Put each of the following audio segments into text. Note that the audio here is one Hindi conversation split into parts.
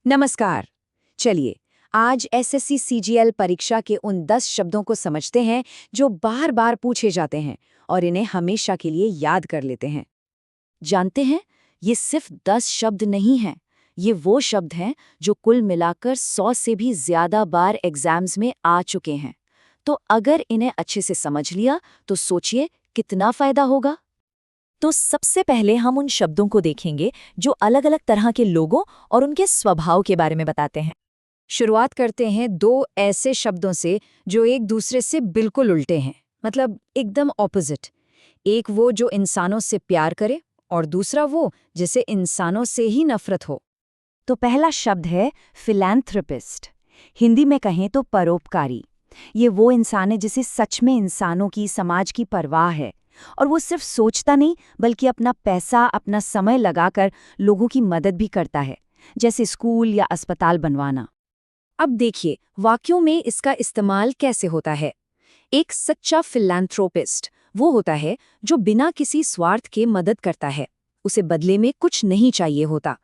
नमस्कार। चलिए, आज एसएससी सीजीएल परीक्षा के उन 10 शब्दों को समझते हैं जो बार बार पूछे जाते हैं और इन्हें हमेशा के लिए याद कर लेते हैं। जानते हैं, ये सिर्फ 10 शब्द नहीं हैं। ये वो शब्द हैं जो कुल मिलाकर 100 से भी ज्यादा बार एग्जाम्स में आ चुके हैं। तो अगर इन्हें अच्छे से समझ लिया तो सोचिए कितना फायदा होगा। तो सबसे पहले हम उन शब्दों को देखेंगे जो अलग-अलग तरह के लोगों और उनके स्वभाव के बारे में बताते हैं। शुरुआत करते हैं दो ऐसे शब्दों से जो एक दूसरे से बिल्कुल उल्टे हैं, मतलब एकदम ऑपोजिट। एक वो जो इंसानों से प्यार करे और दूसरा वो जिसे इंसानों से ही नफरत हो। तो पहला शब्द है फिलैंथ्रोपिस्ट। हिंदी में कहें तो परोपकारी। ये वो इंसान है जिसे सच में इंसानों की, समाज की परवाह है और वो सिर्फ सोचता नहीं बल्कि अपना पैसा, अपना समय लगाकर लोगों की मदद भी करता है, जैसे स्कूल या अस्पताल बनवाना। अब देखिए वाक्यों में इसका इस्तेमाल कैसे होता है। एक सच्चा फिलैंथ्रोपिस्ट वो होता है जो बिना किसी स्वार्थ के मदद करता है, उसे बदले में कुछ नहीं चाहिए होता।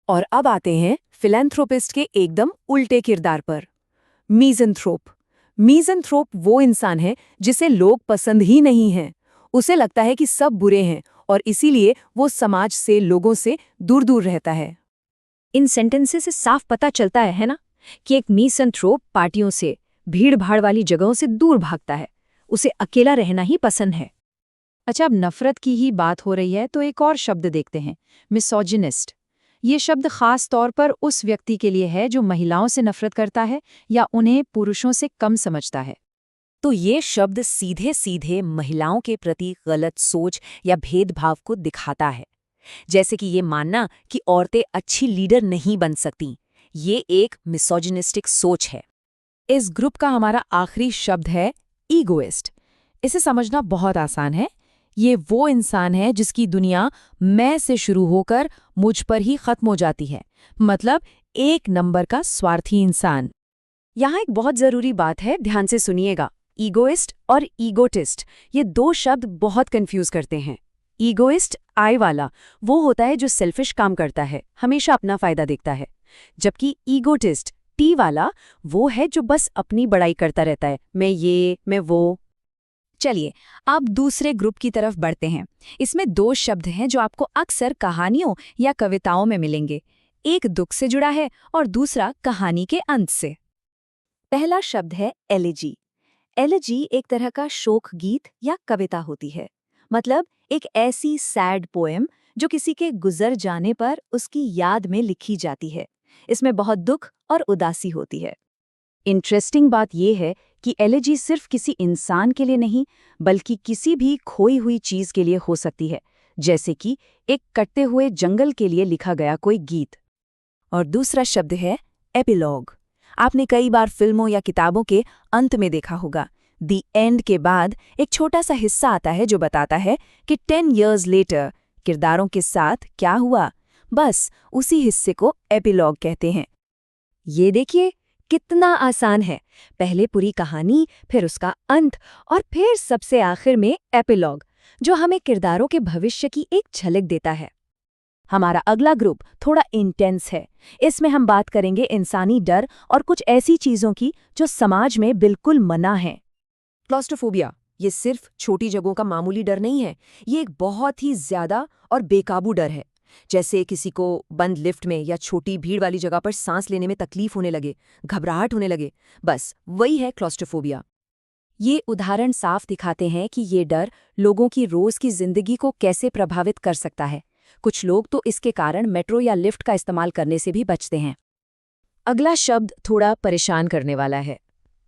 और अब आते हैं फिलैंथ्रोपिस्ट के एकदम उल्टे किरदार पर, मीज़ेंथ्रोप। मीज़ेंथ्रोप वो इंसान है जिसे लोग पसंद ही नहीं हैं। उसे लगता है कि सब बुरे हैं और इसीलिए वो समाज से, लोगों से दूर दूर रहता है। इन सेंटेंसेस से साफ पता चलता है ना, कि एक मीज़ेंथ्रोप पार्टियों से, भीड़-भाड़ वाली जगहों से दूर भागता है। उसे अकेला रहना ही पसंद है। अच्छा, अब नफरत की ही बात हो रही है तो एक और शब्द देखते हैं, मिसोजिनिस्ट। ये शब्द खास तौर पर उस व्यक्ति के लिए है जो महिलाओं से नफरत करता है या उन्हें पुरुषों से कम समझता है। तो ये शब्द सीधे सीधे महिलाओं के प्रति गलत सोच या भेदभाव को दिखाता है, जैसे कि ये मानना कि औरतें अच्छी लीडर नहीं बन सकती। ये एक मिसोजिनिस्टिक सोच है। इस ग्रुप का हमारा आखिरी शब्द है ईगोइस्ट। इसे समझना बहुत आसान है। ये वो इंसान है जिसकी दुनिया मैं से शुरू होकर मुझ पर ही खत्म हो जाती है, मतलब एक नंबर का स्वार्थी इंसान। यहाँ एक बहुत जरूरी बात है, ध्यान से सुनिएगा। ईगोइस्ट और ईगोटिस्ट ये दो शब्द बहुत कंफ्यूज करते हैं। ईगोइस्ट आई वाला वो होता है जो सेल्फिश काम करता है, हमेशा अपना फायदा देखता है, जबकि ईगोटिस्ट टी वाला वो है जो बस अपनी बड़ाई करता रहता है, मैं ये मैं वो। चलिए अब दूसरे ग्रुप की तरफ बढ़ते हैं। इसमें दो शब्द हैं जो आपको अक्सर कहानियों या कविताओं में मिलेंगे। एक दुख से जुड़ा है और दूसरा कहानी के अंत से। पहला शब्द है एलिजी। एलिजी एक तरह का शोक गीत या कविता होती है, मतलब एक ऐसी सैड पोएम जो किसी के गुजर जाने पर उसकी याद में लिखी जाती है। इसमें बहुत दुख और उदासी होती है। इंटरेस्टिंग बात यह है कि एलिजी सिर्फ किसी इंसान के लिए नहीं बल्कि किसी भी खोई हुई चीज के लिए हो सकती है, जैसे कि एक कटते हुए जंगल के लिए लिखा गया कोई गीत। और दूसरा शब्द है एपिलॉग। आपने कई बार फिल्मों या किताबों के अंत में देखा होगा, दी एंड के बाद एक छोटा सा हिस्सा आता है जो बताता है कि 10 years later किरदारों के साथ क्या हुआ। बस उसी हिस्से को एपिलॉग कहते हैं। ये देखिए कितना आसान है, पहले पूरी कहानी, फिर उसका अंत और फिर सबसे आखिर में एपिलॉग, जो हमें किरदारों के भविष्य की एक झलक देता है। हमारा अगला ग्रुप थोड़ा इंटेंस है। इसमें हम बात करेंगे इंसानी डर और कुछ ऐसी चीजों की जो समाज में बिल्कुल मना है। क्लॉस्ट्रोफोबिया ये सिर्फ छोटी जगहों का मामूली डर नहीं है, ये एक बहुत ही ज्यादा और बेकाबू डर है। जैसे किसी को बंद लिफ्ट में या छोटी भीड़ वाली जगह पर सांस लेने में तकलीफ होने लगे, घबराहट होने लगे, बस वही है क्लॉस्ट्रोफोबिया। ये उदाहरण साफ दिखाते हैं कि ये डर लोगों की रोज की जिंदगी को कैसे प्रभावित कर सकता है। कुछ लोग तो इसके कारण मेट्रो या लिफ्ट का इस्तेमाल करने से भी बचते हैं। अगला शब्द थोड़ा परेशान करने वाला है,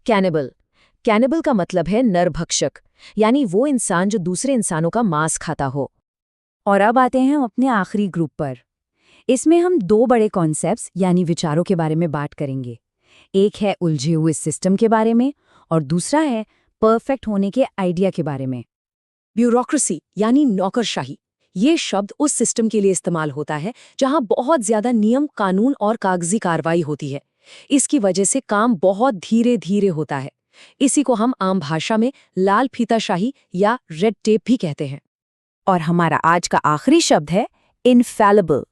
कैनिबल। कैनिबल का मतलब है नरभक्षक, यानी वो इंसान जो दूसरे इंसानों का मांस खाता हो। और अब आते हैं अपने आखिरी ग्रुप पर। इसमें हम दो बड़े कॉन्सेप्ट्स यानी विचारों के बारे में बात करेंगे। एक है उलझे हुए सिस्टम के बारे में और दूसरा है परफेक्ट होने के आइडिया के बारे में। ब्यूरोक्रेसी यानी नौकरशाही, ये शब्द उस सिस्टम के लिए इस्तेमाल होता है जहां बहुत ज्यादा नियम, कानून और कागजी कार्रवाई होती है। इसकी वजह से काम बहुत धीरे धीरे होता है। इसी को हम आम भाषा में लाल फीताशाही या रेड टेप भी कहते हैं। और हमारा आज का आखिरी शब्द है इनफैलिबल।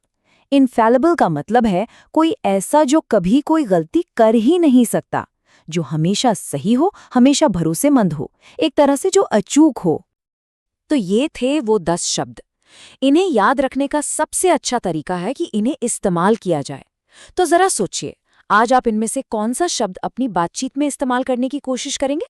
इनफैलिबल का मतलब है कोई ऐसा जो कभी कोई गलती कर ही नहीं सकता, जो हमेशा सही हो, हमेशा भरोसेमंद हो, एक तरह से जो अचूक हो। तो ये थे वो 10 शब्द। इन्हें याद रखने का सबसे अच्छा तरीका है कि इन्हें इस्तेमाल किया जाए। तो जरा सोचिए, आज आप इनमें से कौन सा शब्द अपनी बातचीत में इस्तेमाल करने की कोशिश करेंगे?